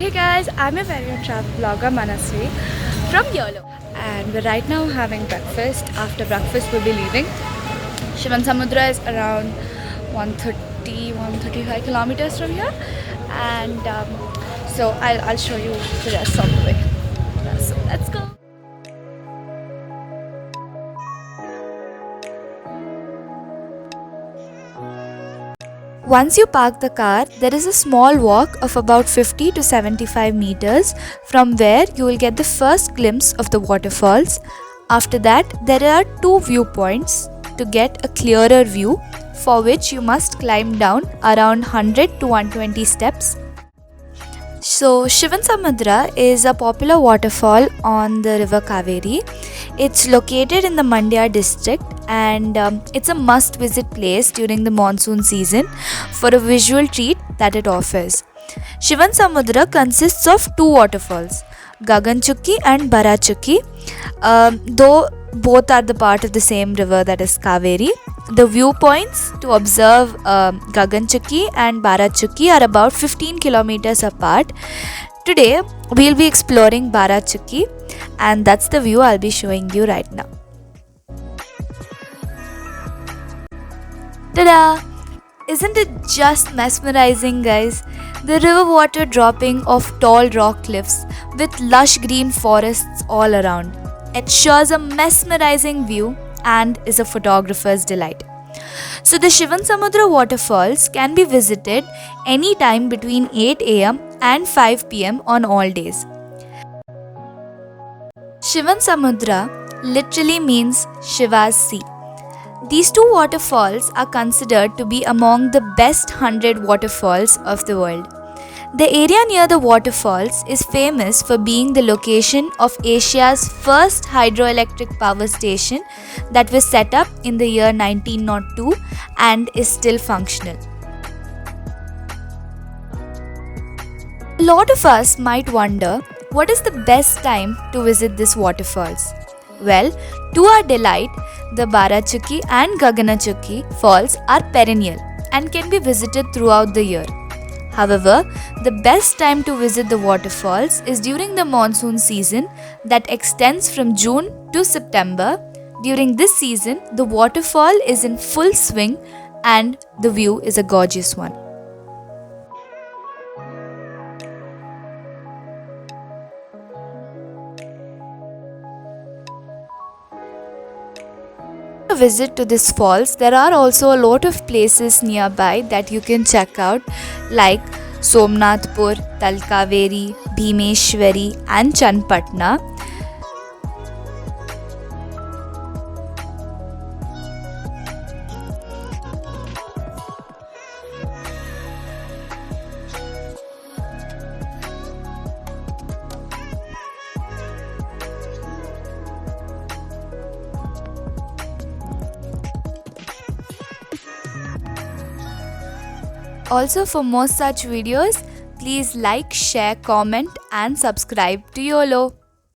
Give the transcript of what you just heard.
Hey guys, I'm a very own travel blogger Manasri from YOLO, and we're right now having breakfast. After breakfast we'll be leaving. Shivan Samudra is around 135 kilometers from here, and so I'll show you the rest of the way. So let's go. Once you park the car, there is a small walk of about 50 to 75 meters from where you will get the first glimpse of the waterfalls. After that, there are two viewpoints to get a clearer view, for which you must climb down around 100 to 120 steps. So, Shivansamudra is a popular waterfall on the river Kaveri. It's located in the Mandya district, and it's a must visit place during the monsoon season for a visual treat that it offers. Shivansamudra consists of two waterfalls, Gaganchukki and Barachukki. Though both are the part of the same river, that is Kaveri, the viewpoints to observe Gaganchukki and Barachukki are about 15 kilometers apart. Today we'll be exploring Barachukki, and that's the view I'll be showing you right now. Ta-da! Isn't it just mesmerizing, guys? The river water dropping off tall rock cliffs with lush green forests all around. It shows a mesmerizing view and is a photographer's delight. So the Shivansamudra waterfalls can be visited anytime between 8 am and 5 pm on all days. Shivansamudra literally means Shiva's sea. These two waterfalls are considered to be among the best 100 waterfalls of the world. The area near the waterfalls is famous for being the location of Asia's first hydroelectric power station that was set up in the year 1902 and is still functional. A lot of us might wonder, what is the best time to visit these waterfalls? Well, to our delight, the Barachukki and Gaganachukki falls are perennial and can be visited throughout the year. However, the best time to visit the waterfalls is during the monsoon season that extends from June to September. During this season, the waterfall is in full swing and the view is a gorgeous one. A visit to these falls, there are also a lot of places nearby that you can check out, like Somnathpur, Talkaveri, Bhimeshwari and Chanpatna. Also, for more such videos, please like, share, comment and subscribe to YOLO.